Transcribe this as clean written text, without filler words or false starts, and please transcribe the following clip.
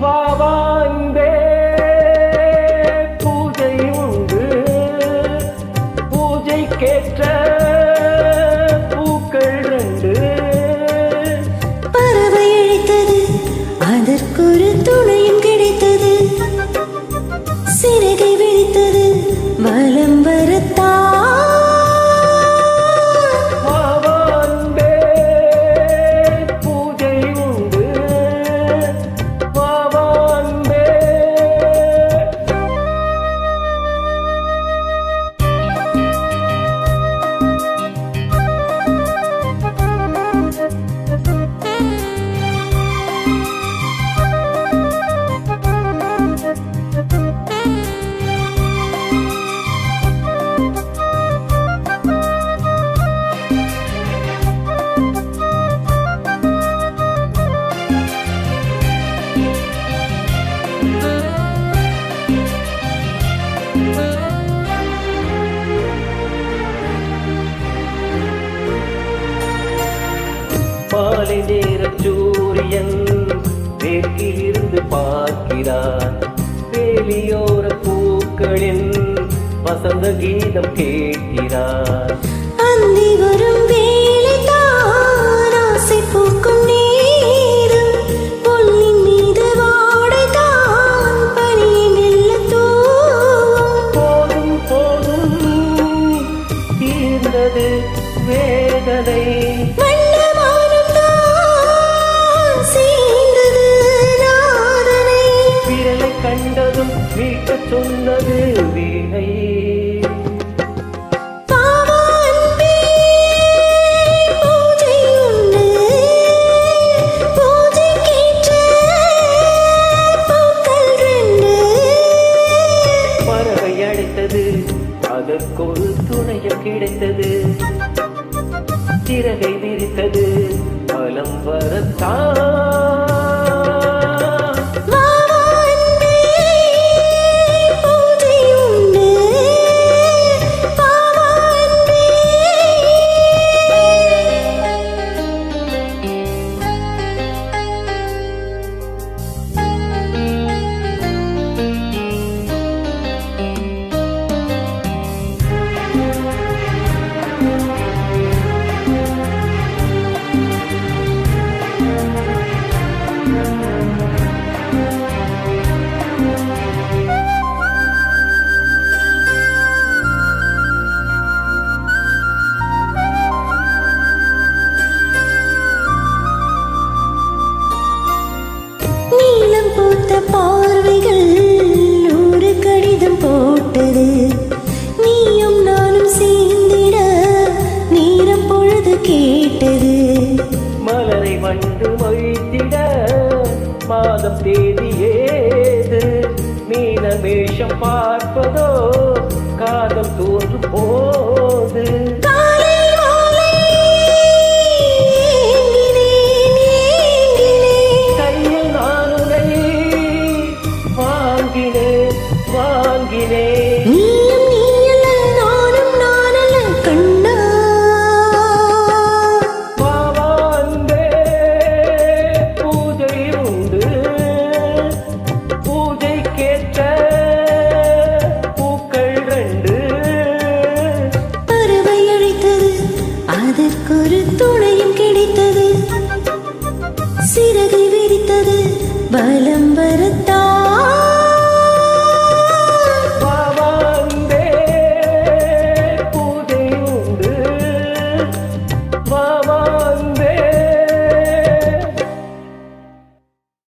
வாவாந்தே பூஜை உண்டு, பூஜைக்கேற்ற பூக்கள் ரெண்டு. பறவை அழைத்தது, அதற்கொரு துணையும் கிடைத்தது. சிறகை விழித்தது, வலம் வரத்தா. மாலை நேர சூரியன் வேக்கிலிருந்து பார்க்கிறார். வேலியோர பூக்களின் வசந்த கீதம் கேட்கிறார். அந்தி வரும் வேளைதான் ஆசை பூக்கும் நேரம். பொன்னின் மீது வாடைதான் பனியை மெல்ல தூவும். போதும் போதும் தீர்ந்தது வேதனை. கண்டதும் வீட்ட சொன்னது வீணை. பறவை அழைத்தது, அதற்கொரு துணையம் கிடைத்தது. சிறகை விரித்தது, பலம் வரத்தான். பார்வைகள் நூறு கடிதம் போட்டது. நீயும் நானும் சேர்ந்திட நேரம் பொழுது கேட்டது. மலரை வண்டு மொய்த்திட மாதம் தேதி ஏது. மீன வேஷம் பார்ப்பதோ காதல் தோன்று போது. அதற்கொரு துணையும் கிடைத்தது. சிறகை விரித்தது, பலம்